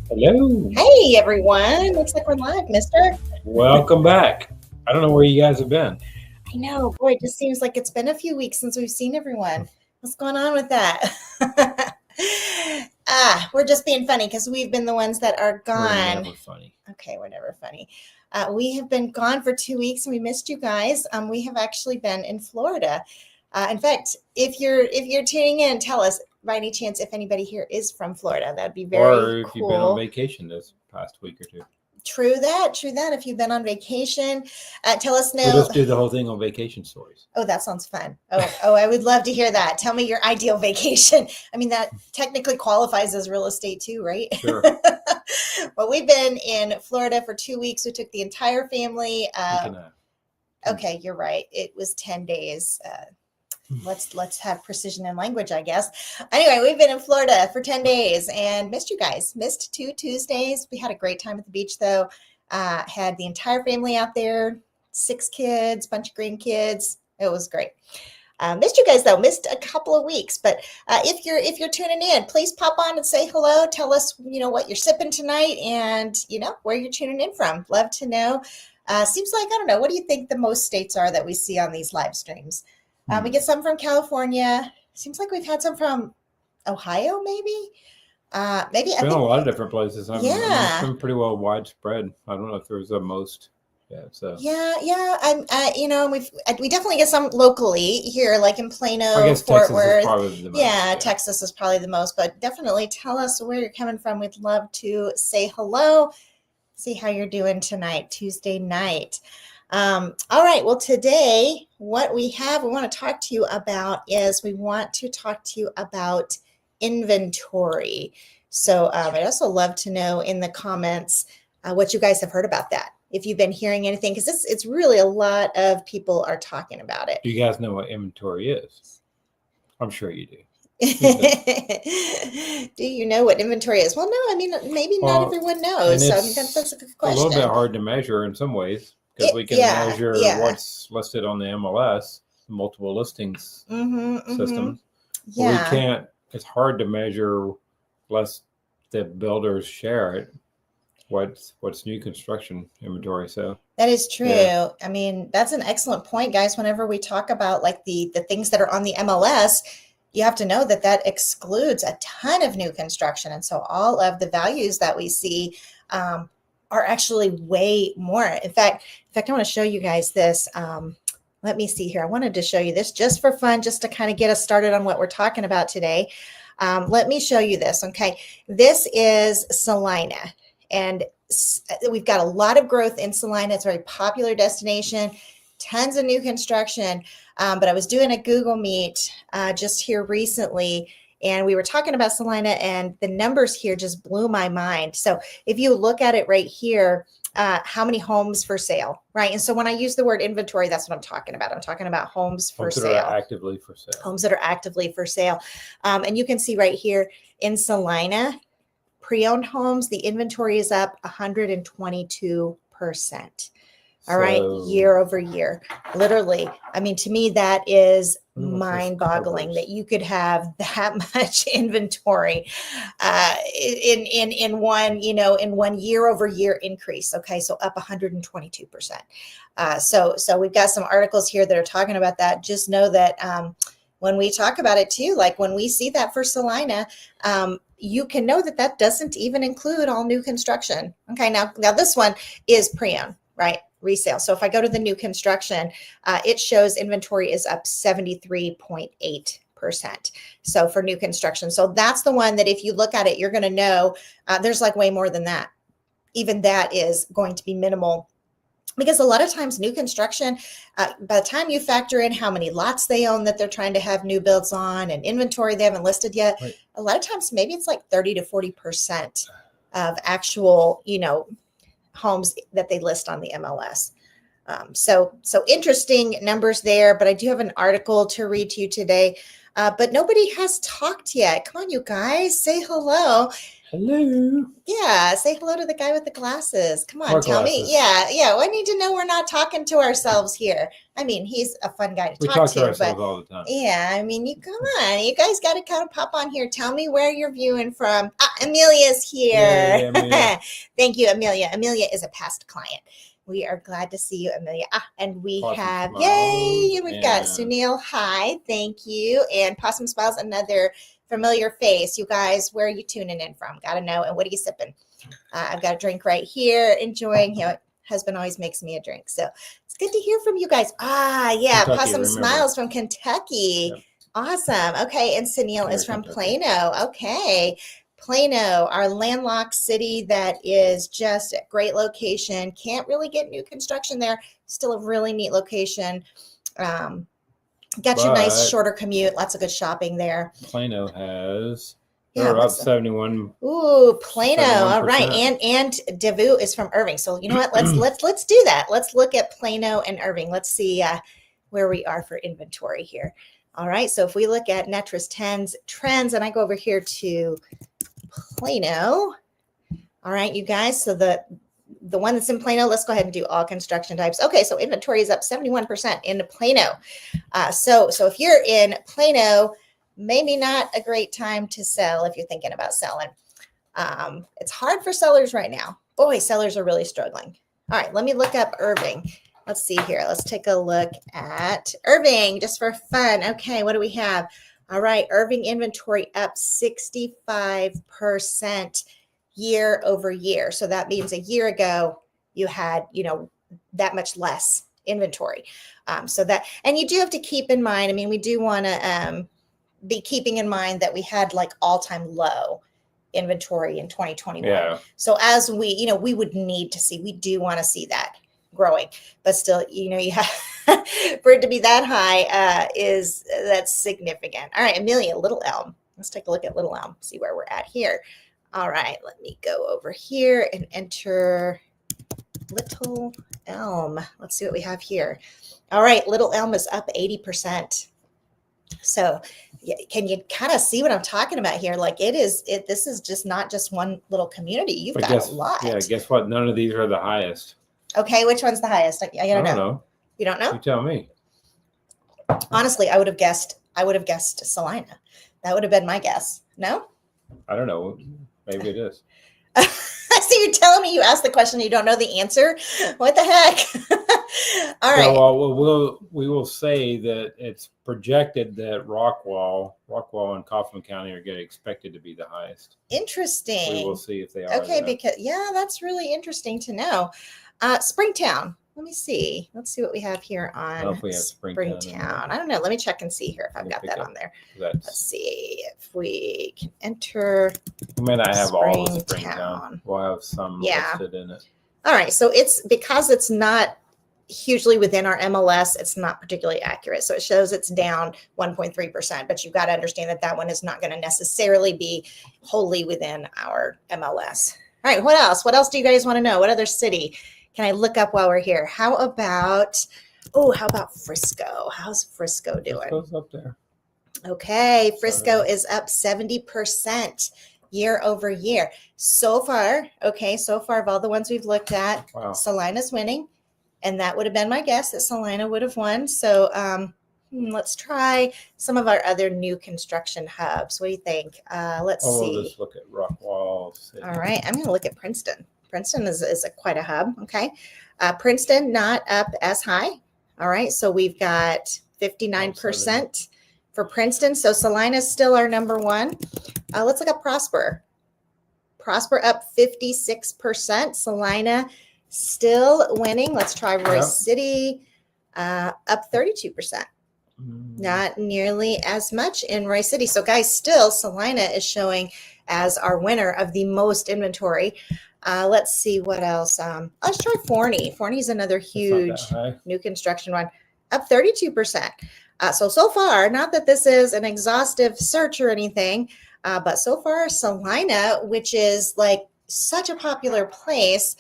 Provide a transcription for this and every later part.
Hello. Hey everyone, looks like we're live, mister. Welcome back. I don't know where you guys have been. I know, boy, it just seems like it's been a few weeks since we've seen everyone. What's going on with that? We're just being funny because we've been the ones that are We're gone. never funny. Okay, we're never funny. We have been gone for 2 weeks and we missed you guys. We have actually been in Florida. In fact, if you're tuning in, tell us by any chance if anybody here is from Florida. That'd be very Or if you've been on cool. vacation this past week or two. True that. True that. If you've been on vacation, tell us We'll now. just do the whole thing on vacation stories. Oh, that sounds fun. Oh, I would love to hear that. Tell me your ideal vacation. I mean, that technically qualifies as real estate too, right? Sure. Well, we've been in Florida for 2 weeks. We took the entire family. Okay, you're right. It was 10 days. Let's have precision in language, I guess. Anyway, we've been in Florida for 10 days and missed you guys. Missed 2 Tuesdays. We had a great time at the beach though. Had the entire family out there, 6 kids, bunch of grandkids. It was great. Missed you guys though. Missed a couple of weeks, but if you're tuning in, please pop on and say hello. Tell us what you're sipping tonight, and where you're tuning in from. Love to know. Seems like, I don't know. What do you think the most states are that we see on these live streams? We get some from California. Seems like we've had some from Ohio, maybe. Maybe It's been a lot of different places. Yeah. It's been pretty well widespread. I don't know if there's a most. Yeah. So. Yeah. We definitely get some locally here, like in Plano, I guess Fort Texas Worth. is probably the most. Yeah, Texas is probably the most, but definitely tell us where you're coming from. We'd love to say hello, see how you're doing tonight, Tuesday night. All right. Well, today, what we want to talk to you about is inventory. So I'd also love to know in the comments what you guys have heard about that. If you've been hearing anything, because it's really a lot of people are talking about it. Do you guys know what inventory is? I'm sure you do. Do you know what inventory is? Well, no, I mean, maybe not everyone knows. So that's a good question. A little bit hard to measure in some ways because we can measure what's listed on the MLS, multiple listings systems. Yeah. We can't, it's hard to measure unless the builders share it. What's new construction inventory? So that is true. Yeah. I mean, that's an excellent point, guys. Whenever we talk about like the things that are on the MLS, you have to know that excludes a ton of new construction. And so all of the values that we see are actually way more. In fact, I want to show you guys this. Let me see here. I wanted to show you this just for fun, just to kind of get us started on what we're talking about today. Let me show you this. Okay. This is Salena. And we've got a lot of growth in Salena. It's a very popular destination, tons of new construction. But I was doing a Google Meet just here recently, and we were talking about Salena, and the numbers here just blew my mind. So if you look at it right here, how many homes for sale, right? And so when I use the word inventory, that's what I'm talking about. I'm talking about homes for sale. That are actively for sale. Homes that are actively for sale. And you can see right here in Salena, pre-owned homes, the inventory is up 122%. All right, year over year. Literally, I mean, to me, that is mind-boggling that you could have that much inventory in one, in one year over year increase. Okay, so up 122%. So we've got some articles here that are talking about that. Just know that when we talk about it too, like when we see that for Salena, you can know that doesn't even include all new construction. Okay, now this one is pre-owned, right? Resale. So if I go to the new construction, it shows inventory is up 73.8%. So for new construction. So that's the one that if you look at it, you're going to know there's like way more than that. Even that is going to be minimal. Because a lot of times new construction, by the time you factor in how many lots they own that they're trying to have new builds on and inventory they haven't listed yet, right, a lot of times maybe it's like 30 to 40% of actual, homes that they list on the MLS. So interesting numbers there, but I do have an article to read to you today. but nobody has talked yet. Come on, you guys, say hello. Hello. Yeah, say hello to the guy with the glasses. Come on, What tell glasses? me. Yeah. I need to know we're not talking to ourselves here. I mean, he's a fun guy to We talk to to, ourselves but all the time. yeah, I mean, come on, you guys got to kind of pop on here. Tell me where you're viewing from. Amelia's here. Yay, Amelia. Thank you, Amelia. Amelia is a past client. We are glad to see you, Amelia. And we Possum have, Smiles, yay, we've got and Sunil. Hi, thank you. And Possum Smiles, another familiar face. You guys, where are you tuning in from? Got to know. And what are you sipping? I've got a drink right here, enjoying. Husband always makes me a drink, so it's good to hear from you guys. Yeah, Kentucky, Possum remember. Smiles from Kentucky. Yep. Awesome. Okay, and Sunil is from Kentucky. Plano. Okay, Plano, our landlocked city that is just a great location. Can't really get new construction there. Still a really neat location. Got your nice shorter commute. Lots of good shopping there. Plano has. They're up 71. Ooh, Plano. 71%. All right. And Devu is from Irving. So you know what? Let's do that. Let's look at Plano and Irving. Let's see where we are for inventory here. All right. So if we look at Netris trends, and I go over here to Plano. All right, you guys. So the one that's in Plano, let's go ahead and do all construction types. Okay, so inventory is up 71% in Plano. So if you're in Plano, maybe not a great time to sell if you're thinking about selling. It's hard for sellers right now. Boy, sellers are really struggling. All right, let me look up Irving. Let's see here. Let's take a look at Irving just for fun. Okay, what do we have? All right, Irving inventory up 65% year over year. So that means a year ago you had, that much less inventory. So that, and you do have to keep in mind, I mean, we do want to be keeping in mind that we had like all-time low inventory in 2021. Yeah. So as we, we would need to see, we do want to see that growing, but still, you have for it to be that high, that's significant. All right, Amelia, Little Elm. Let's take a look at Little Elm, see where we're at here. All right, let me go over here and enter Little Elm. Let's see what we have here. All right, Little Elm is up 80%. So can you kind of see what I'm talking about here? Like this is just not just one little community. You've got a lot. Yeah, guess what? None of these are the highest. Okay, which one's the highest? I don't know. You don't know? You tell me. Honestly, I would have guessed Salena. That would have been my guess. No? I don't know. Maybe it is. So you're telling me you asked the question, you don't know the answer? What the heck? All right. Well, we will say that it's projected that Rockwall and Kaufman County are getting expected to be the highest. Interesting. We will see if they are. Okay, because that's really interesting to know. Springtown. Let me see. Let's see what we have here on I don't know if we have Springtown. I don't know. Let me check and see here if I've got that on there. Let's see if we can enter. We may not have all of Springtown. We'll have some listed in it. All right. So because it's not hugely within our MLS, it's not particularly accurate. So it shows it's down 1.3%, but you've got to understand that one is not going to necessarily be wholly within our MLS. All right. What else? What else do you guys want to know? What other city can I look up while we're here? How about Frisco? How's Frisco doing? Frisco's up there. Okay. Frisco is up 70% year over year. So far of all the ones we've looked at, wow. Salena's winning. And that would have been my guess that Salena would have won. So let's try some of our other new construction hubs. What do you think? Let's see. We'll just look at Rockwall City. All right. I'm going to look at Princeton. Princeton is quite a hub. Okay. Princeton not up as high. All right. So we've got 59% for Princeton. So Salena is still our number one. Let's look at Prosper. Prosper up 56%. Salena still winning. Let's try Royce City, up 32%. Not nearly as much in Royce City. So guys, still Salena is showing as our winner of the most inventory. Let's see what else. Let's try Forney. Forney is another huge new construction one, up 32%. So far, not that this is an exhaustive search or anything, but so far Salena, which is like such a popular place,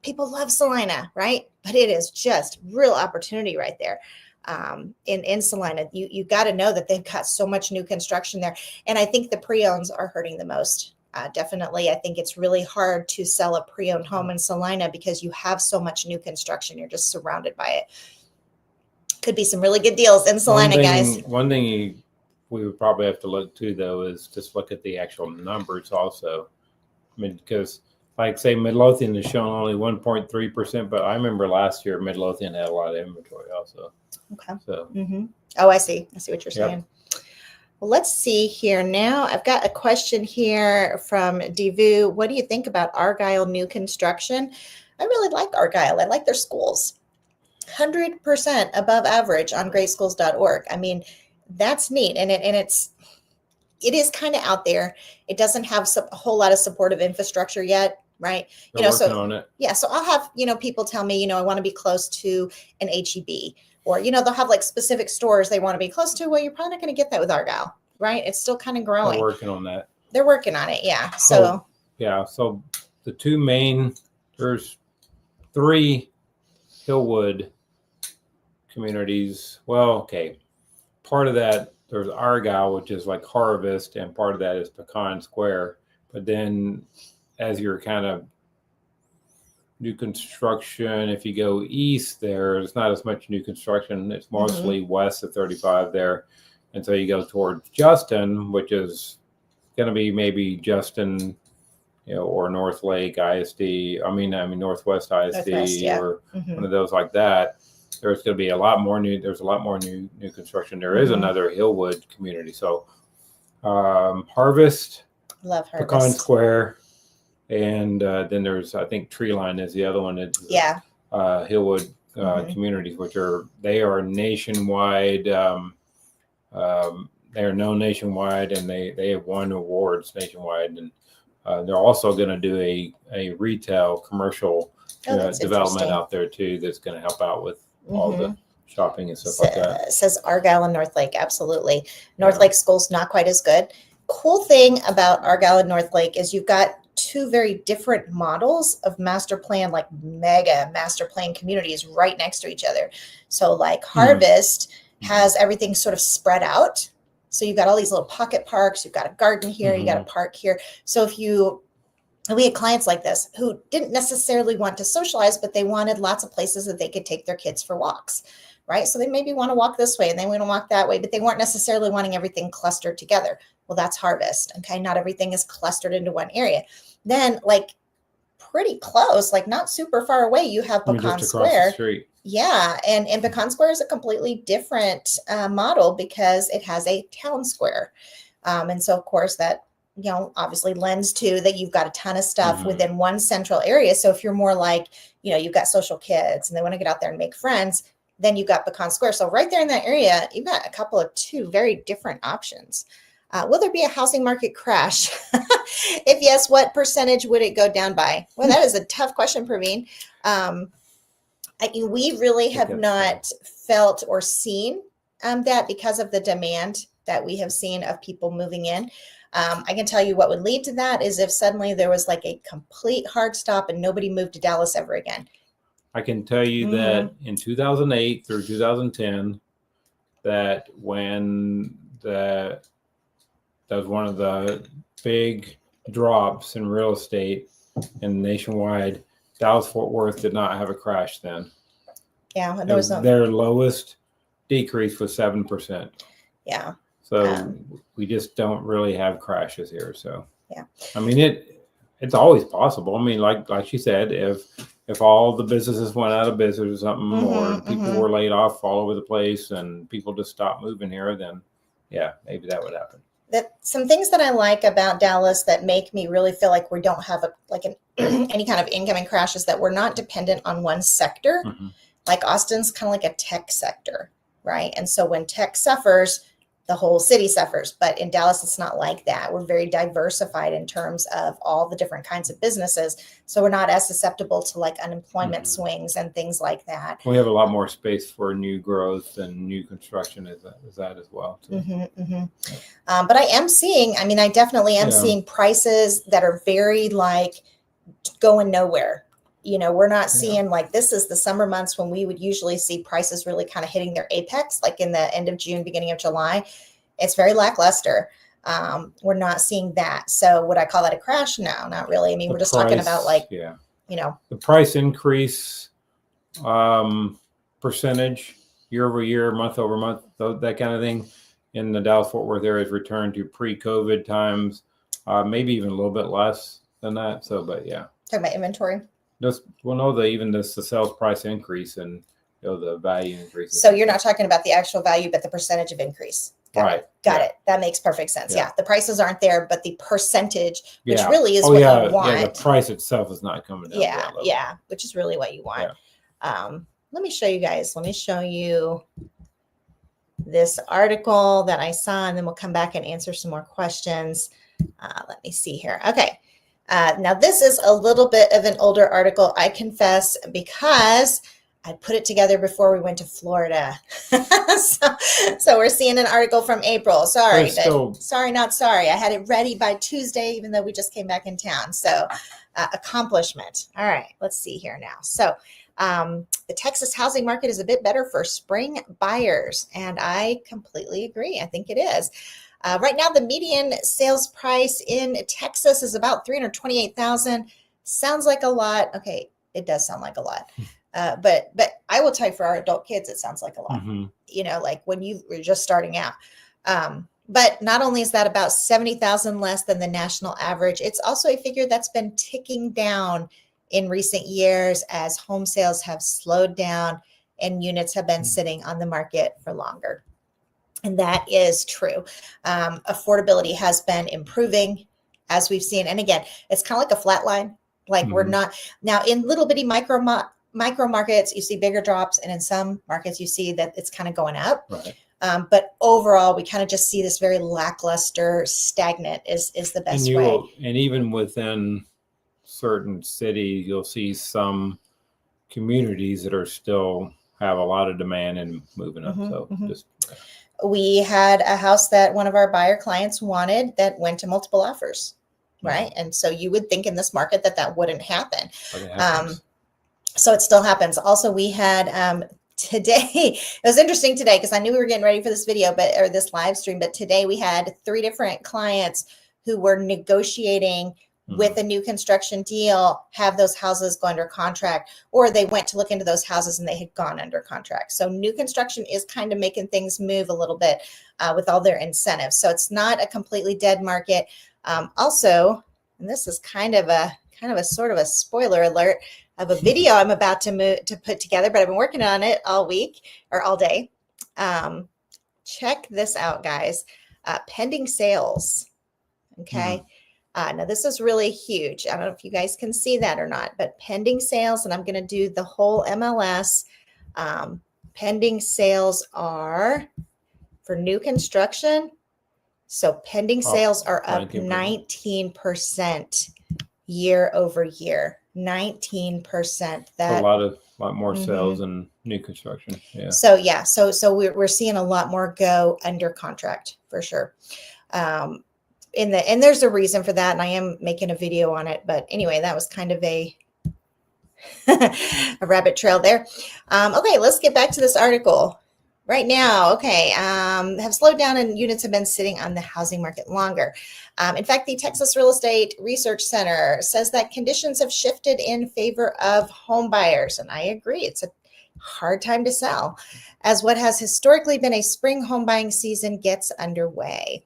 people love Salena, right? But it is just real opportunity right there. in Salena. You got to know that they've got so much new construction there. And I think the pre-owns are hurting the most. Definitely. I think it's really hard to sell a pre-owned home in Salena because you have so much new construction. You're just surrounded by it. Could be some really good deals in Salena, guys. One thing we would probably have to look to, though, is just look at the actual numbers also. I mean, because like say Midlothian is showing only 1.3%, but I remember last year Midlothian had a lot of inventory also. Okay. So. Oh, I see what you're saying. Well, let's see here now. I've got a question here from Divu. What do you think about Argyle new construction? I really like Argyle. I like their schools. 100% above average on greatschools.org. I mean, that's neat. And it is kind of out there. It doesn't have a whole lot of supportive infrastructure yet, right? They're working on it. Yeah. So I'll have, people tell me, I want to be close to an HEB. Or, they'll have like specific stores they want to be close to. Well, you're probably not going to get that with Argyle, right? It's still kind of growing. They're working on that. They're working on it, yeah. So the two main, there's 3 Hillwood communities. Well, okay. Part of that, there's Argyle, which is like Harvest, and part of that is Pecan Square. But then as you're kind of new construction, if you go east there's not as much new construction. It's mostly west of 35 there. And so you go towards Justin, which is going to be maybe Justin, or North Lake ISD. I mean Northwest ISD, or one of those like that. There's going to be a lot more new construction. There is another Hillwood community. So Harvest, love Harvest, Pecan Square. And then there's, I think, Treeline is the other one. It's Hillwood communities, which they are nationwide. They are known nationwide, and they have won awards nationwide. And they're also going to do a retail commercial development out there too. That's going to help out with all the shopping and stuff like that. Says Argyle and North Lake, absolutely. North Lake school's not quite as good. Cool thing about Argyle and North Lake is you've got 2 very different models of master plan, like mega master plan communities right next to each other. So like Harvest has everything sort of spread out. So you've got all these little pocket parks, you've got a garden here, you got a park here. So we had clients like this who didn't necessarily want to socialize, but they wanted lots of places that they could take their kids for walks, right? So they maybe want to walk this way and they want to walk that way, but they weren't necessarily wanting everything clustered together. Well, that's Harvest. Okay. Not everything is clustered into one area. Then like pretty close, like not super far away, you have Pecan Square. Yeah. And Pecan Square is a completely different model because it has a town square. And so of course that, obviously lends to that you've got a ton of stuff within one central area. So if you're more like, you've got social kids and they want to get out there and make friends, then you've got Pecan Square. So right there in that area, you've got a couple of 2 very different options. Will there be a housing market crash? If yes, what percentage would it go down by? Well, that is a tough question, Praveen. We really have not felt or seen that because of the demand that we have seen of people moving in. I can tell you what would lead to that is if suddenly there was like a complete hard stop and nobody moved to Dallas ever again. I can tell you that in 2008 through 2010, that when that was one of the big drops in real estate and nationwide, Dallas-Fort Worth did not have a crash then. Yeah. Their lowest decrease was 7%. Yeah. So we just don't really have crashes here. So yeah, I mean it's always possible. I mean, like she said, if all the businesses went out of business or something, or people were laid off all over the place and people just stopped moving here, then yeah, maybe that would happen. Some things that I like about Dallas that make me really feel like we don't have any kind of incoming crashes, that we're not dependent on one sector. Like Austin's kind of like a tech sector, right? And so when tech suffers, the whole city suffers. But in Dallas, it's not like that. We're very diversified in terms of all the different kinds of businesses. So we're not as susceptible to like unemployment swings and things like that. We have a lot more space for new growth and new construction is that as well. Too. But I definitely am seeing prices that are very like going nowhere. we're not seeing like, this is the summer months when we would usually see prices really kind of hitting their apex, like in the end of June, beginning of July. It's very lackluster. We're not seeing that. So would I call that a crash? No, not really. I mean, we're just talking about like, the price increase percentage year over year, month over month, that kind of thing in the Dallas-Fort Worth area has returned to pre-COVID times, maybe even a little bit less than that. So, but yeah. Talking about inventory. Even the sales price increase and the value increase. So you're not talking about the actual value, but the percentage of increase. Got it. That makes perfect sense. Yeah. The prices aren't there, but the percentage, which really is what you want. Yeah, the price itself is not coming down. Yeah, which is really what you want. Let me show you guys. Let me show you this article that I saw, and then we'll come back and answer some more questions. Let me see here. Okay. Now, this is a little bit of an older article, I confess, because I put it together before we went to Florida. so we're seeing an article from April. Sorry, not sorry. I had it ready by Tuesday, even though we just came back in town. So accomplishment. All right, let's see here now. So the Texas housing market is a bit better for spring buyers, and I completely agree. I think it is. Right now, the median sales price in Texas is about $328,000. Sounds like a lot. Okay, it does sound like a lot. But I will tell you, for our adult kids, it sounds like a lot. Like when you were just starting out. But not only is that about $70,000 less than the national average, it's also a figure that's been ticking down in recent years as home sales have slowed down and units have been sitting on the market for longer. And that is true. Affordability has been improving, as we've seen. And again, it's kind of like a flat line. Like we're not now in little bitty micro markets, you see bigger drops. And in some markets, you see that it's kind of going up. Right. But overall, we kind of just see this very lackluster, stagnant is the best way. And even within certain cities, you'll see some communities that are still have a lot of demand and moving up. We had a house that one of our buyer clients wanted that went to multiple offers, right? And so you would think in this market that wouldn't happen. So it still happens. Also, we had today, it was interesting today because I knew we were getting ready for this video, or this live stream, but today we had 3 different clients who were negotiating with a new construction deal, have those houses go under contract, or they went to look into those houses and they had gone under contract. So new construction is kind of making things move a little bit with all their incentives. So it's not a completely dead market. Also, and this is kind of a sort of a spoiler alert of a video I'm about to put together, but I've been working on it all week or all day. Check this out, guys. Pending sales. Okay. Now, this is really huge. I don't know if you guys can see that or not, but pending sales, and I'm going to do the whole MLS. Pending sales are for new construction. So pending sales are up 19% year over year. 19%. That a lot more sales in new construction. Yeah. So we're seeing a lot more go under contract for sure. And there's a reason for that, and I am making a video on it. But anyway, that was kind of a rabbit trail there. Okay, let's get back to this article. Right now, have slowed down and units have been sitting on the housing market longer. In fact, the Texas Real Estate Research Center says that conditions have shifted in favor of home buyers, and I agree. It's a hard time to sell, as what has historically been a spring home buying season gets underway.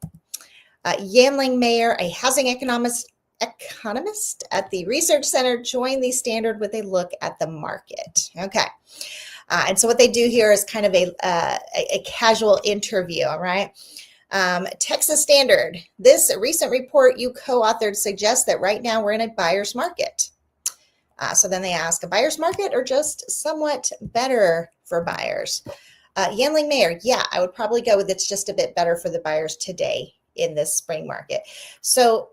Yanling Mayer, a housing economist at the Research Center, joined the Standard with a look at the market. Okay. And so what they do here is kind of a casual interview, all right? Texas Standard, this recent report you co-authored suggests that right now we're in a buyer's market. So then they ask, a buyer's market or just somewhat better for buyers? Yanling Mayer, yeah, I would probably go with it's just a bit better for the buyers today in this spring market. So,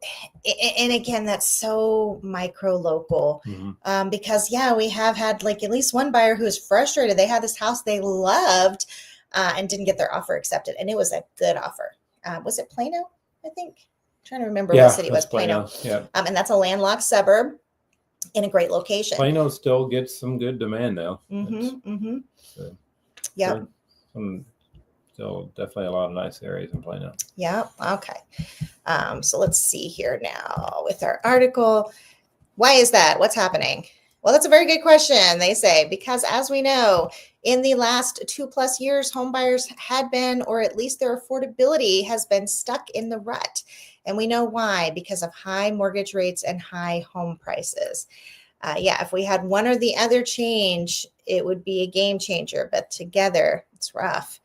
and again, that's so micro local, because we have had like at least one buyer who was frustrated. They had this house they loved and didn't get their offer accepted. And it was a good offer. Was it Plano? I think. I'm trying to remember what city it was. Plano. Yeah. And that's a landlocked suburb. in a great location. Plano still gets some good demand though. So, yeah. Still definitely a lot of nice areas in Plano. Yeah. Okay. So let's see here now with our article. Why is that? What's happening? Well, that's a very good question. They say, because as we know, in the last 2+ years, home buyers had been, or at least their affordability has been stuck in the rut. And we know why, because of high mortgage rates and high home prices. If we had one or the other change, it would be a game changer, but together it's rough.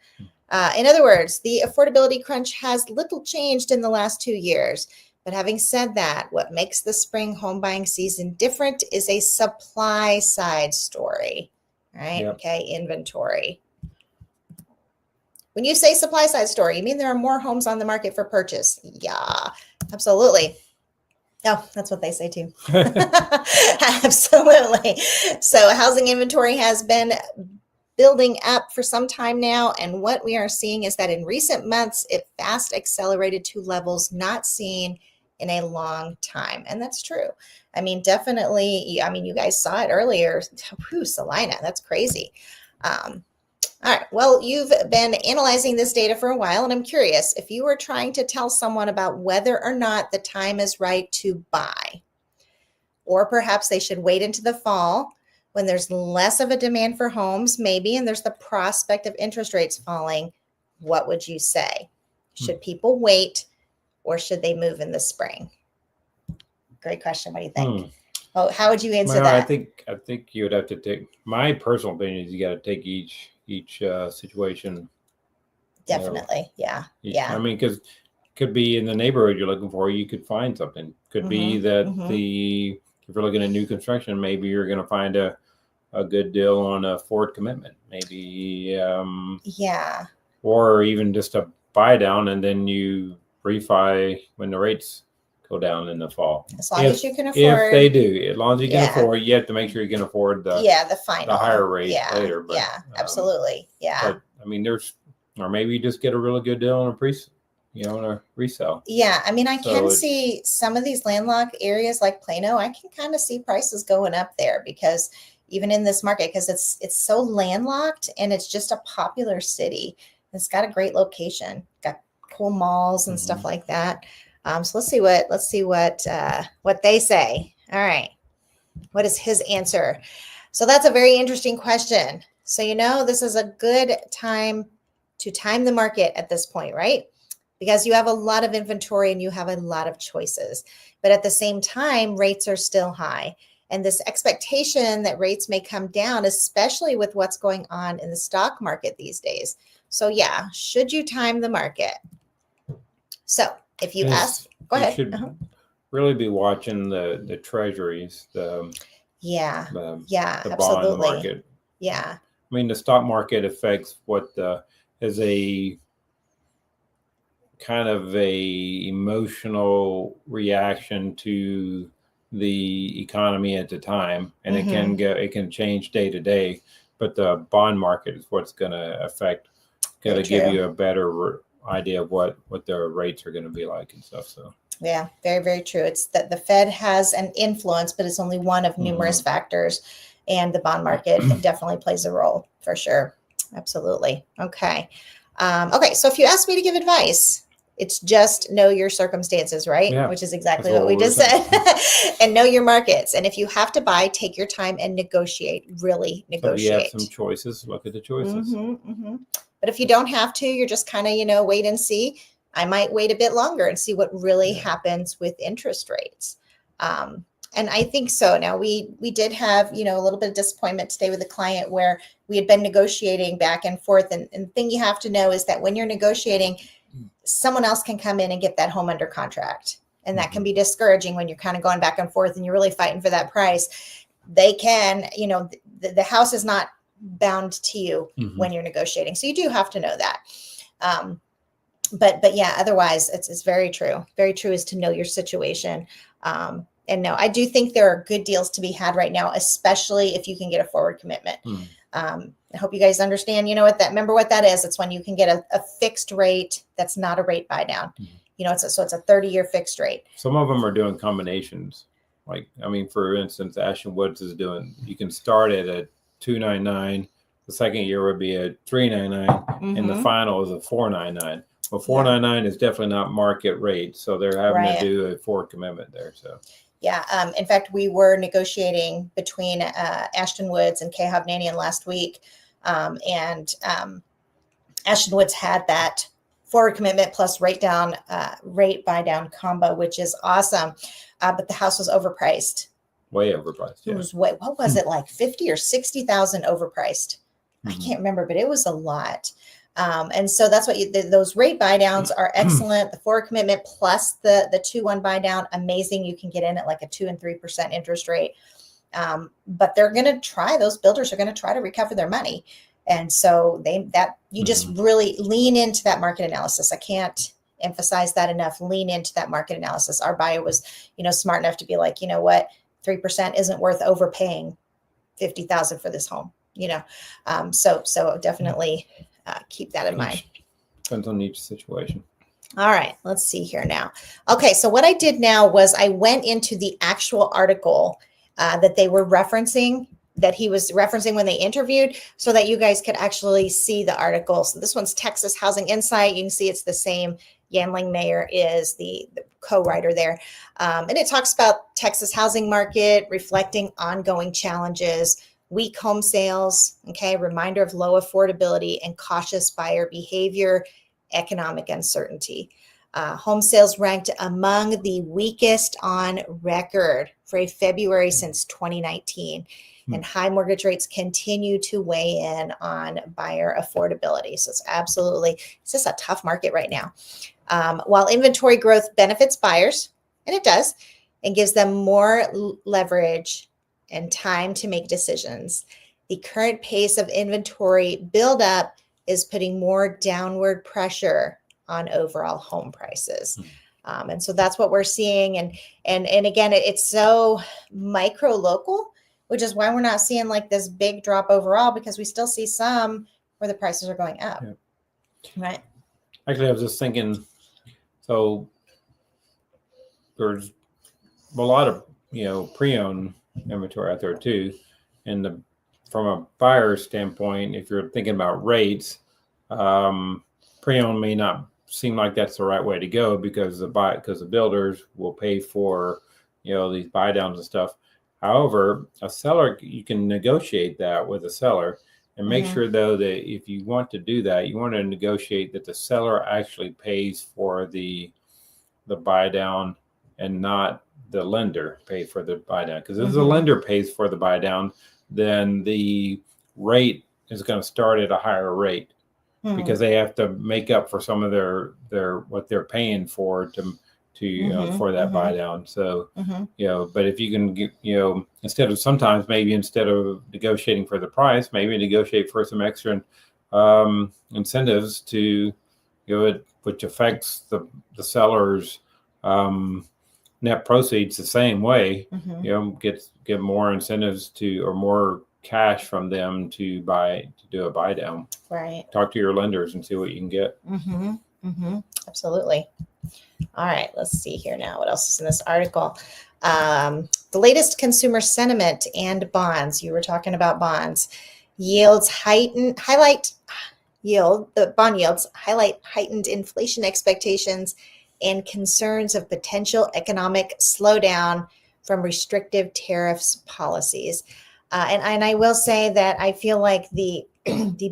In other words, the affordability crunch has little changed in the last 2 years. But having said that, what makes the spring home buying season different is a supply side story, right? Yep. Okay, inventory. When you say supply side story, you mean there are more homes on the market for purchase? Yeah, absolutely. Oh, that's what they say too. Absolutely. So housing inventory has been building up for some time now. And what we are seeing is that in recent months, it fast accelerated to levels not seen in a long time. And that's true. I mean, definitely, you guys saw it earlier. Whew, Salena, that's crazy. All right. Well, you've been analyzing this data for a while, and I'm curious if you were trying to tell someone about whether or not the time is right to buy, or perhaps they should wait into the fall when there's less of a demand for homes, maybe, and there's the prospect of interest rates falling, what would you say? Should people wait, or should they move in the spring? Great question. What do you think? Oh, how would you answer that? I think you would have to take, my personal opinion is you got to take each situation. Definitely. Yeah. I mean, because it could be in the neighborhood you're looking for, you could find something. Could be that if you're looking at new construction, maybe you're going to find a good deal on a forward commitment. Maybe, or even just a buy down and then you refi when the rates go down in the fall. As long as you can afford. If they do, as long as you can afford, you have to make sure you can afford the higher rate later. But, absolutely. But I mean, or maybe you just get a really good deal on on a resale. Yeah, I mean, I can see some of these landlocked areas like Plano. I can kind of see prices going up there because even in this market, because it's so landlocked and it's just a popular city. It's got a great location, got cool malls and stuff like that. So let's see what they say. All right, what is his answer? So that's a very interesting question. So this is a good time to time the market at this point, right? Because you have a lot of inventory and you have a lot of choices. But at the same time, rates are still high. And this expectation that rates may come down, especially with what's going on in the stock market these days. So yeah, should you time the market? So if you ask, go ahead. You should really be watching the treasuries, the absolutely. bond market. Yeah. I mean, the stock market affects what is a kind of a emotional reaction to the economy at the time, and it can change day to day, but the bond market is what's going to give you a better idea of what their rates are going to be like and stuff. So yeah, very, very true. It's that the Fed has an influence, but it's only one of numerous factors, and the bond market definitely plays a role for sure. Absolutely. Okay. So if you ask me to give advice, it's just know your circumstances, right? Yeah, which is exactly what we just said. And know your markets. And if you have to buy, take your time and negotiate, really negotiate. So you have some choices, look at the choices. But if you don't have to, you're just kind of, wait and see. I might wait a bit longer and see what really happens with interest rates. And I think so. Now we did have, a little bit of disappointment today with a client where we had been negotiating back and forth. And the thing you have to know is that when you're negotiating, someone else can come in and get that home under contract. And that can be discouraging when you're kind of going back and forth and you're really fighting for that price. They can, the house is not bound to you when you're negotiating. So you do have to know that. But yeah, otherwise it's very true. Very true is to know your situation. And no, I do think there are good deals to be had right now, especially if you can get a forward commitment. I hope you guys understand, remember what that is. It's when you can get a fixed rate that's not a rate buy down. It's a 30-year fixed rate. Some of them are doing combinations. Like, I mean, for instance, Ashton Woods is doing, you can start at a 299. The second year would be a 399, and the final is a 499. Well, 499 is definitely not market rate, so they're having to do a forward commitment there. So, yeah. In fact, we were negotiating between Ashton Woods and Kay Hovnanian last week, and Ashton Woods had that forward commitment plus rate buy down combo, which is awesome. But the house was overpriced. Way overpriced. Yeah. It was what was it, like 50 or 60,000 overpriced? I can't remember, but it was a lot. And so that's what those rate buy downs are excellent. The forward commitment plus the 2-1 buy down, amazing. You can get in at like a 2 and 3% interest rate. But they're going to try, those builders are going to try to recover their money. And so you just really lean into that market analysis. I can't emphasize that enough. Lean into that market analysis. Our buyer was, smart enough to be like, you know what, 3% isn't worth overpaying $50,000 for this home. So definitely keep that in mind. Depends on each situation. All right, let's see here now. Okay, so what I did now was I went into the actual article that they were referencing, that he was referencing when they interviewed, so that you guys could actually see the article. So this one's Texas Housing Insight. You can see it's the same. Yanling Mayer is the co-writer there. And it talks about Texas housing market reflecting ongoing challenges, weak home sales, okay, reminder of low affordability and cautious buyer behavior, economic uncertainty. Home sales ranked among the weakest on record for a February since 2019. And high mortgage rates continue to weigh in on buyer affordability. So it's just a tough market right now. While inventory growth benefits buyers, and it does, and gives them more leverage and time to make decisions, the current pace of inventory buildup is putting more downward pressure on overall home prices. And so that's what we're seeing. And again, it's so micro local, which is why we're not seeing like this big drop overall, because we still see some where the prices are going up. Yeah. Right. Actually, I was just thinking, so there's a lot of, pre-owned inventory out there too. And from a buyer standpoint, if you're thinking about rates, pre-owned may not seem like that's the right way to go, because the builders will pay for, these buy downs and stuff. However, a seller, you can negotiate that with a seller, and make sure though that if you want to do that, you want to negotiate that the seller actually pays for the buy down and not the lender pay for the buy down. Because if the lender pays for the buy down, then the rate is going to start at a higher rate, because they have to make up for some of their what they're paying for for that buy down. So, but if you can get, instead of negotiating for the price, maybe negotiate for some extra incentives to, which affects the seller's net proceeds the same way, get more incentives or more cash from them to do a buy down. Right. Talk to your lenders and see what you can get. Absolutely. All right, let's see here now. What else is in this article? The latest consumer sentiment and bonds. You were talking about bonds. Bond yields highlight heightened inflation expectations and concerns of potential economic slowdown from restrictive tariffs policies. And I will say that I feel like the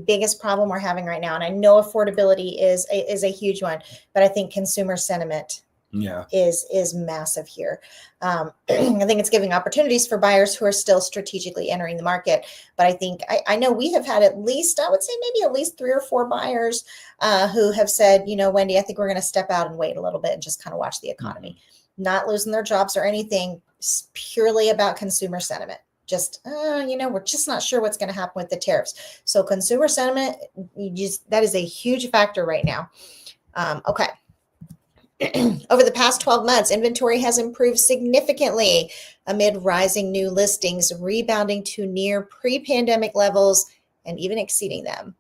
biggest problem we're having right now, and I know affordability is a huge one, but I think consumer sentiment is massive here. I think it's giving opportunities for buyers who are still strategically entering the market. But I think I know we have had at least 3 or 4 buyers who have said, Wendy, I think we're going to step out and wait a little bit and just kind of watch the economy, not losing their jobs or anything, purely about consumer sentiment. Just, we're just not sure what's going to happen with the tariffs. So consumer sentiment, that is a huge factor right now. Okay. Over the past 12 months, inventory has improved significantly amid rising new listings, rebounding to near pre-pandemic levels and even exceeding them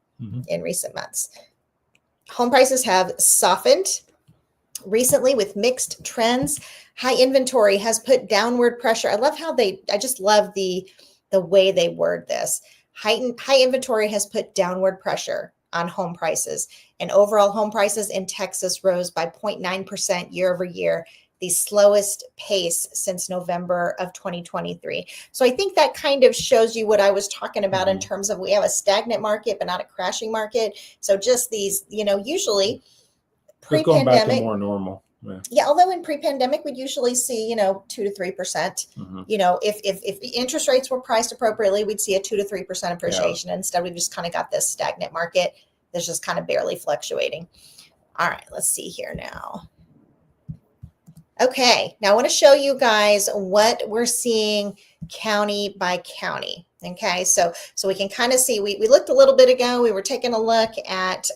in recent months. Home prices have softened recently with mixed trends. High inventory has put downward pressure. I love how I just love the way they word this. High inventory has put downward pressure on home prices, and overall home prices in Texas rose by 0.9% year over year, the slowest pace since November of 2023. So I think that kind of shows you what I was talking about in terms of we have a stagnant market, but not a crashing market. So just these, usually pre-pandemic, going back to more normal. Yeah, although in pre-pandemic, we'd usually see, 2 to 3%. If interest rates were priced appropriately, we'd see a 2 to 3% appreciation. Yeah. Instead, we've just kind of got this stagnant market that's just kind of barely fluctuating. All right, let's see here now. Okay, now I want to show you guys what we're seeing county by county. Okay, so we can kind of see, we looked a little bit ago, we were taking a look at,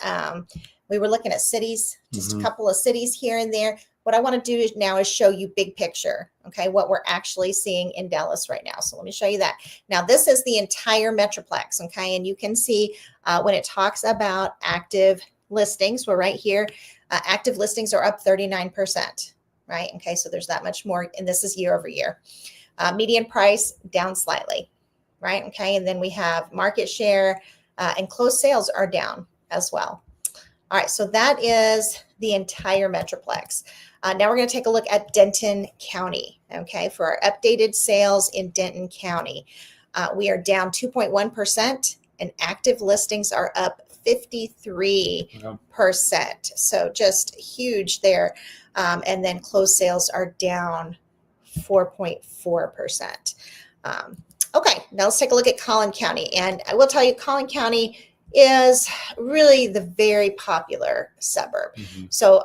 we were looking at cities, just a couple of cities here and there. What I want to do now is show you big picture, okay, what we're actually seeing in Dallas right now. So let me show you that. Now, this is the entire Metroplex, okay, and you can see when it talks about active listings, we're right here. Active listings are up 39%, right? Okay, so there's that much more, and this is year over year. Median price down slightly, right? Okay, and then we have market share and closed sales are down as well. All right, so that is the entire Metroplex. Now we're going to take a look at Denton County, okay, for our updated sales in Denton County. We are down 2.1%, and active listings are up 53%. So just huge there. And then closed sales are down 4.4%. Okay, now let's take a look at Collin County. And I will tell you, Collin County is really the very popular suburb. So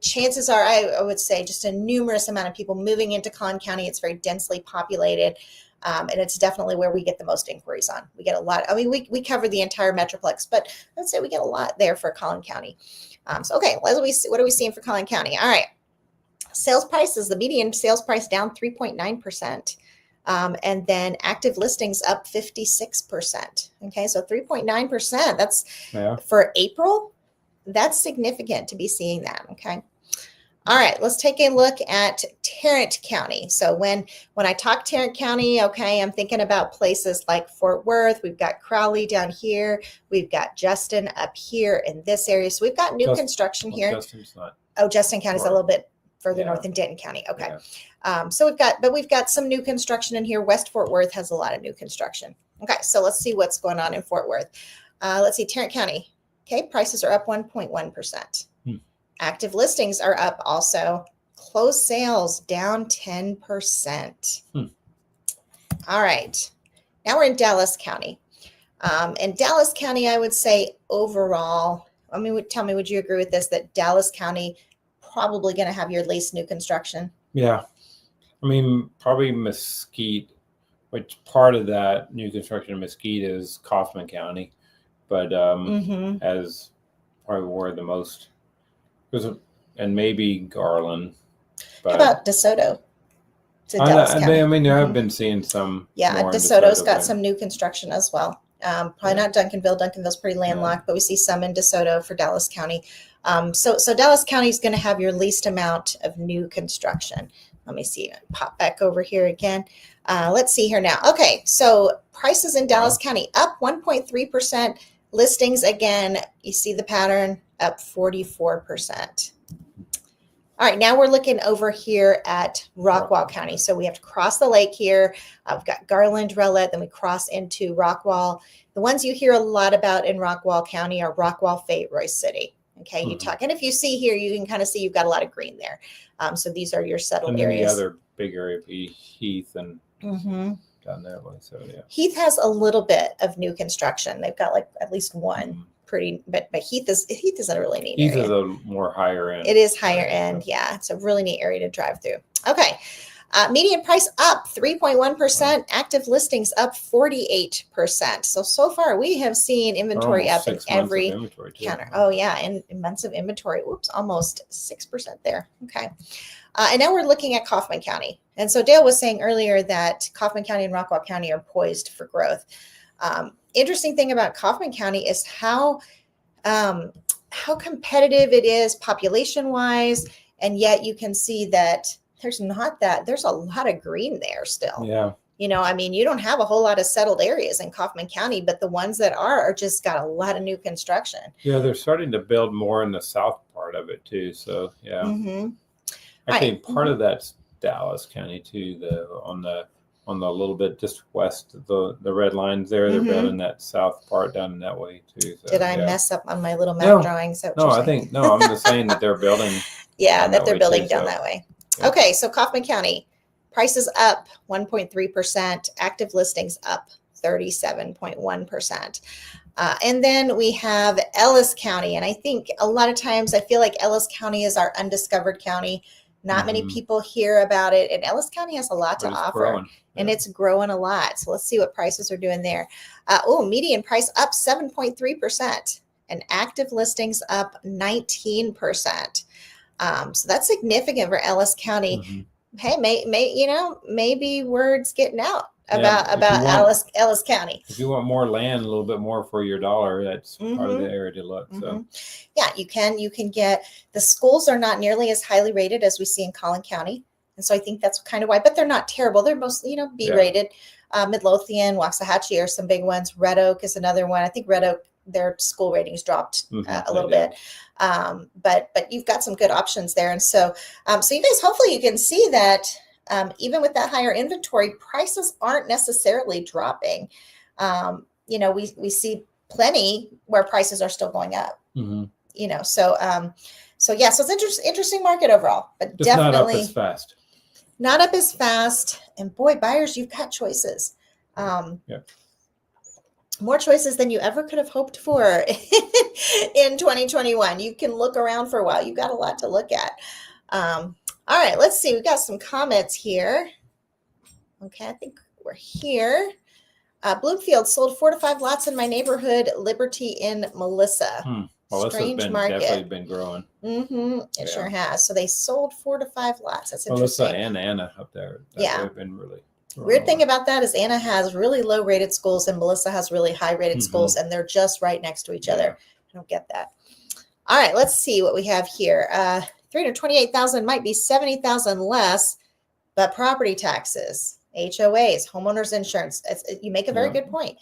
chances are, I would say, just a numerous amount of people moving into Collin County. It's very densely populated, and it's definitely where we get the most inquiries on. We get a lot. I mean, we cover the entire Metroplex, but let's say we get a lot there for Collin County. So, okay, what are we seeing for Collin County? All right, sales prices, the median sales price down 3.9%. And then active listings up 56%. Okay, so 3.9%. That's for April. That's significant to be seeing that. Okay. All right, let's take a look at Tarrant County. So when I talk Tarrant County, okay, I'm thinking about places like Fort Worth. We've got Crowley down here. We've got Justin up here in this area. So we've got new construction here. Justin's not. Oh, Justin County's a little bit further north in Denton County. Okay. Yeah. So we've got some new construction in here. West Fort Worth has a lot of new construction. Okay. So let's see what's going on in Fort Worth. Let's see, Tarrant County. Okay. Prices are up 1.1%. Active listings are up also. Closed sales down 10%. All right. Now we're in Dallas County. In Dallas County, I would say overall, I mean, tell me, would you agree with this, that Dallas County probably going to have your least new construction? Yeah. I mean, probably Mesquite, which part of that new construction in Mesquite is Kaufman County, but as probably where the most, and maybe Garland. But how about DeSoto? I mean, I've been seeing some. Yeah, DeSoto's got some new construction as well. Probably not Duncanville. Duncanville's pretty landlocked, but we see some in DeSoto for Dallas County. So Dallas County is going to have your least amount of new construction. Let me see. Pop back over here again. Let's see here now. Okay, so prices in Dallas County up 1.3%. Listings, again, you see the pattern, up 44%. All right, now we're looking over here at Rockwall County. So we have to cross the lake here. We've got Garland, Rowlett, then we cross into Rockwall. The ones you hear a lot about in Rockwall County are Rockwall, Fate, Royce City. Okay, you talk, and if you see here, you can kind of see you've got a lot of green there. So these are your settled areas. And the other big area would be Heath and down that way. So yeah, Heath has a little bit of new construction. They've got like at least one. Pretty, but Heath is a really neat area. Heath is a more higher end. It is higher end, yeah. It's a really neat area to drive through. Okay, median price up 3.1%. Active listings up 48%. So far we have seen inventory up in every counter. Oh yeah, and months of inventory. Whoops, almost 6% there. Okay, and now we're looking at Kaufman County. And so Dale was saying earlier that Kaufman County and Rockwall County are poised for growth. Interesting thing about Kaufman County is how competitive it is population wise, And yet you can see that there's a lot of green there still. Yeah. You know, I mean, you don't have a whole lot of settled areas in Kaufman County, but the ones that are just got a lot of new construction. Yeah, they're starting to build more in the south part of it too. So yeah. Mm-hmm. Actually, part of that's Dallas County too. On the little bit just west of the red lines there, they're building that south part down that way too. So, did I mess up on my little map drawings? No, I'm just saying that they're building. Yeah, that they're building down that way. Yeah. Okay, so Kaufman County, prices up 1.3%, active listings up 37.1%. And then we have Ellis County. And I think a lot of times I feel like Ellis County is our undiscovered county. Not many people hear about it. And Ellis County has a lot to offer. Growing. And it's growing a lot. So let's see what prices are doing there. Median price up 7.3%. And active listings up 19%. So that's significant for Ellis County. Hey, maybe word's getting out about Ellis County. If you want more land, a little bit more for your dollar, that's part of the area to look. So yeah, you can get, the schools are not nearly as highly rated as we see in Collin County. And so I think that's kind of why, but they're not terrible. They're mostly, B rated. Midlothian, Waxahachie are some big ones. Red Oak is another one. I think Red Oak, their school ratings dropped a little bit. But you've got some good options there. And so you guys, hopefully you can see that even with that higher inventory, prices aren't necessarily dropping. We see plenty where prices are still going up. So it's interesting market overall, but just definitely not up as fast. Not up as fast. And boy, buyers, you've got choices. More choices than you ever could have hoped for in 2021. You can look around for a while. You've got a lot to look at. All right, let's see. We've got some comments here. Okay, I think we're here. Bloomfield sold 4 to 5 lots in my neighborhood, Liberty in Melissa. Melissa's definitely been growing. It sure has. So they sold 4 to 5 lots. That's Melissa interesting. and Anna up there. They've been really. Weird thing about that is Anna has really low rated schools and Melissa has really high rated schools, and they're just right next to each other. I don't get that. All right, let's see what we have here. 328,000 might be 70,000 less, but property taxes, HOAs, homeowners insurance. You make a very good point.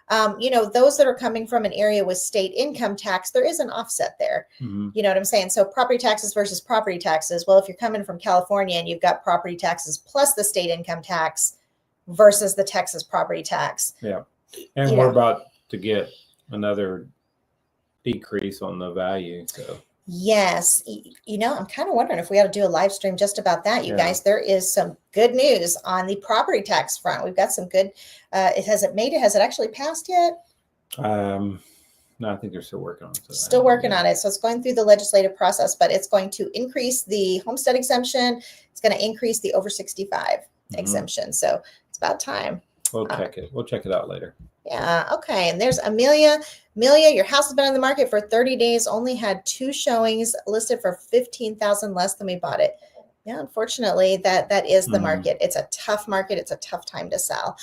Those that are coming from an area with state income tax, there is an offset there. You know what I'm saying? So property taxes versus property taxes. Well, if you're coming from California and you've got property taxes plus the state income tax versus the Texas property tax. Yeah. And we're about to get another decrease on the value. So yes, I'm kind of wondering if we ought to do a live stream just about that, you guys. There is some good news on the property tax front. We've got some good. Has it actually passed yet? No, I think they're still working on it. Still working on it. So it's going through the legislative process, but it's going to increase the homestead exemption. It's going to increase the over 65 exemption. So it's about time. We'll check it. We'll check it out later. Yeah. Okay. And there's Amelia. Amelia, your house has been on the market for 30 days, only had 2 showings, listed for $15,000 less than we bought it. Yeah, unfortunately, that is the market. It's a tough market. It's a tough time to sell.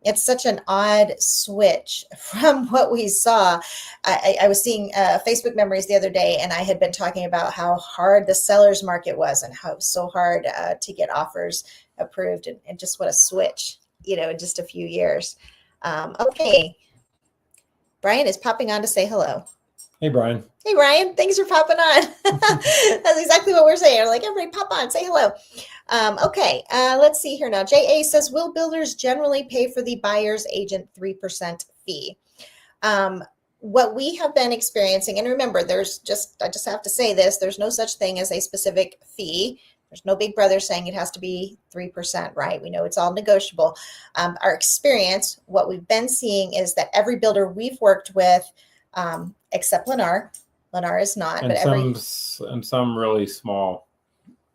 It's such an odd switch from what we saw. I was seeing Facebook memories the other day, and I had been talking about how hard the seller's market was and how it was so hard to get offers approved, and just what a switch, in just a few years. Okay. Brian is popping on to say hello. Hey, Brian. Hey, Brian. Thanks for popping on. That's exactly what we're saying. We're like, everybody pop on, say hello. Okay. Let's see here now. JA says, will builders generally pay for the buyer's agent 3% fee? What we have been experiencing, and remember, I just have to say this, there's no such thing as a specific fee. There's no big brother saying it has to be 3%, right? We know it's all negotiable. Our experience, what we've been seeing is that every builder we've worked with, except Lennar is not, and some really small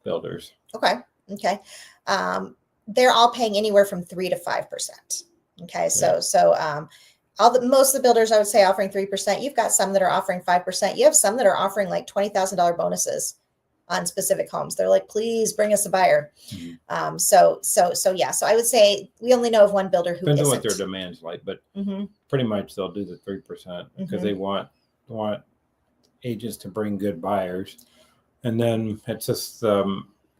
builders. Okay. They're all paying anywhere from 3 to 5%. Okay. So most of the builders, I would say, offering 3%. You've got some that are offering 5%. You have some that are offering like $20,000 bonuses on specific homes. They're like, please bring us a buyer. So I would say we only know of one builder who depends isn't. on what their demand's like, but pretty much they'll do the 3% because they want agents to bring good buyers. And then it's just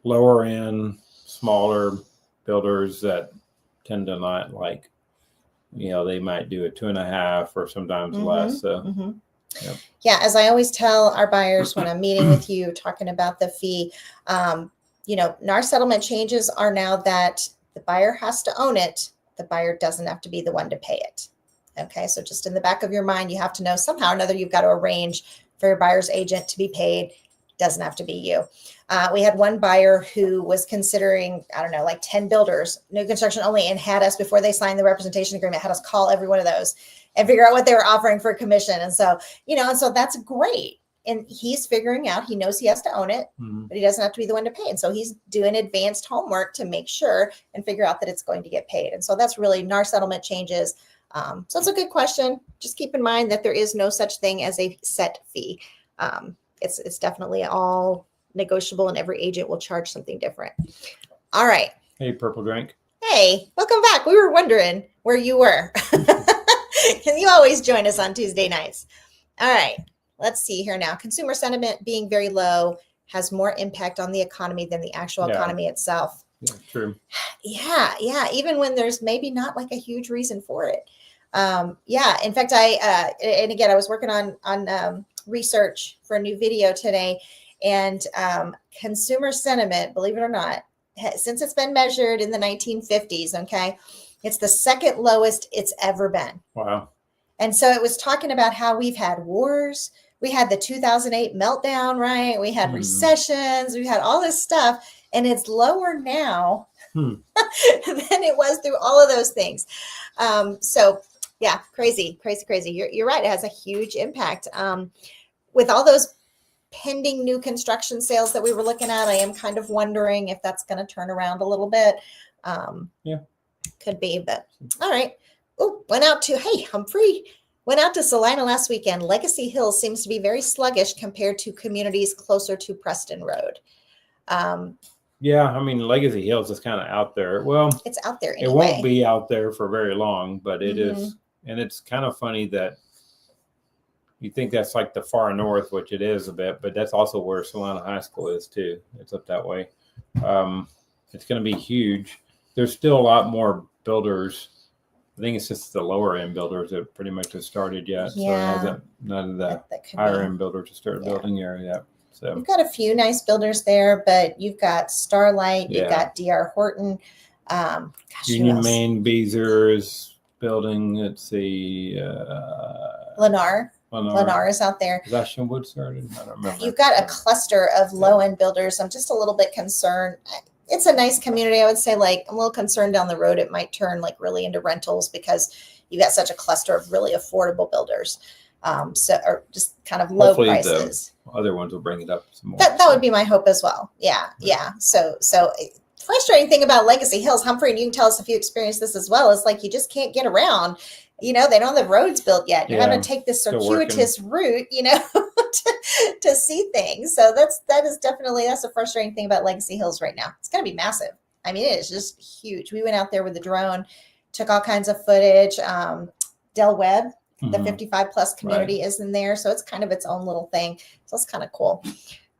lower end, smaller builders that tend to not like, they might do a 2.5 or sometimes less. So, yep. Yeah, as I always tell our buyers when I'm meeting with you, talking about the fee, NAR settlement changes are now that the buyer has to own it. The buyer doesn't have to be the one to pay it. Okay, so just in the back of your mind, you have to know somehow or another you've got to arrange for your buyer's agent to be paid. Doesn't have to be you. We had one buyer who was considering, I don't know, like 10 builders, new construction only, and had us, before they signed the representation agreement, had us call every one of those and figure out what they were offering for a commission. And so, and so that's great. And he's figuring out, he knows he has to own it, but he doesn't have to be the one to pay. And so he's doing advanced homework to make sure and figure out that it's going to get paid. And so that's really NAR settlement changes. So it's a good question. Just keep in mind that there is no such thing as a set fee. It's definitely all negotiable, and every agent will charge something different. All right. Hey, Purple Drink. Hey, welcome back. We were wondering where you were. Can you always join us on Tuesday nights? All right. Let's see here now. Consumer sentiment being very low has more impact on the economy than the actual economy itself. Yeah, true. Yeah. Even when there's maybe not like a huge reason for it. In fact, I was working on research for a new video today, and consumer sentiment, believe it or not, since it's been measured in the 1950s, okay, it's the second lowest it's ever been. Wow. And so it was talking about how we've had wars. We had the 2008 meltdown, right? We had recessions. We had all this stuff, and it's lower now than it was through all of those things. So yeah, crazy. You're right. It has a huge impact. With all those pending new construction sales that we were looking at, I am kind of wondering if that's going to turn around a little bit. Could be, but all right. Oh, Humphrey went out to Salena last weekend. Legacy Hills seems to be very sluggish compared to communities closer to Preston Road. Legacy Hills is kind of out there. Well, it's out there anyway. It won't be out there for very long, but it is. And it's kind of funny that you think that's like the far north, which it is a bit, but that's also where Salena High School is too. It's up that way. It's going to be huge. There's still a lot more builders. I think it's just the lower end builders that pretty much have started yet. Yeah. So none of the higher end builders have started building there yet. So you've got a few nice builders there, but you've got Starlight, you've got DR Horton, Union Main Beezer is building. Let's see, Lennar is out there. Is that Shenwood started? I don't remember. You've got a cluster of low end builders. I'm just a little bit concerned. It's a nice community. I would say, like, I'm a little concerned down the road it might turn like really into rentals because you got such a cluster of really affordable builders. Or just kind of low Hopefully prices. The other ones will bring it up some more. That would be my hope as well. Yeah. So frustrating thing about Legacy Hills, Humphrey, and you can tell us if you experienced this as well, is like you just can't get around. They don't have roads built yet. You're having to take this circuitous route, to see things. So that is definitely, that's a frustrating thing about Legacy Hills right now. It's going to be massive. I mean, it is just huge. We went out there with the drone, took all kinds of footage. Del Webb, the 55 plus community is in there. So it's kind of its own little thing. So it's kind of cool.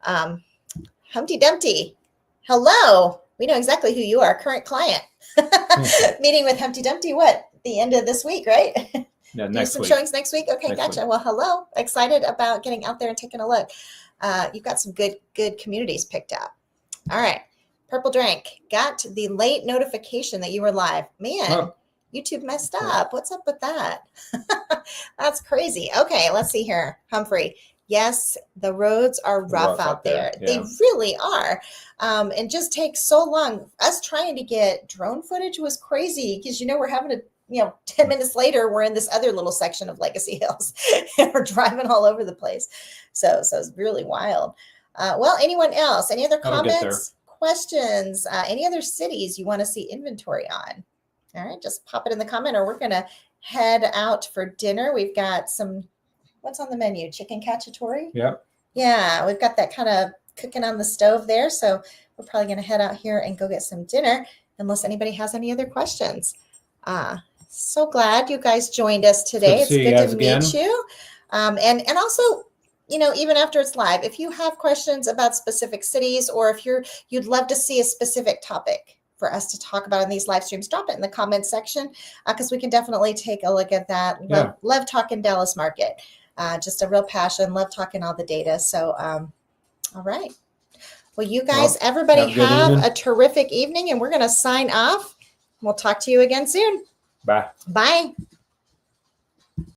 Humpty Dumpty. Hello. We know exactly who you are. Current client. Meeting with Humpty Dumpty. What? The end of this week, right? Yeah, next week. Showings next week. Okay, gotcha. Well, hello. Excited about getting out there and taking a look. You've got some good communities picked out. All right. Purple Drink got the late notification that you were live. Man, YouTube messed up. What's up with that? That's crazy. Okay, let's see here. Humphrey. Yes, the roads are rough out there. Yeah. They really are. And just takes so long. Us trying to get drone footage was crazy because, we're having to, 10 minutes later, we're in this other little section of Legacy Hills and we're driving all over the place. So it's really wild. Well, anyone else? Any other comments, questions, any other cities you want to see inventory on? All right, just pop it in the comment or we're going to head out for dinner. We've got what's on the menu? Chicken cacciatore? Yep. Yeah, we've got that kind of cooking on the stove there. So we're probably going to head out here and go get some dinner unless anybody has any other questions. So glad you guys joined us today. It's good to meet you. And also, even after it's live, if you have questions about specific cities, or if you'd love to see a specific topic for us to talk about in these live streams, drop it in the comments section, because we can definitely take a look at that. Love talking Dallas market. Just a real passion. Love talking all the data. So, all right. Well, you guys, everybody have a terrific evening, and we're going to sign off. We'll talk to you again soon. Bye. Bye.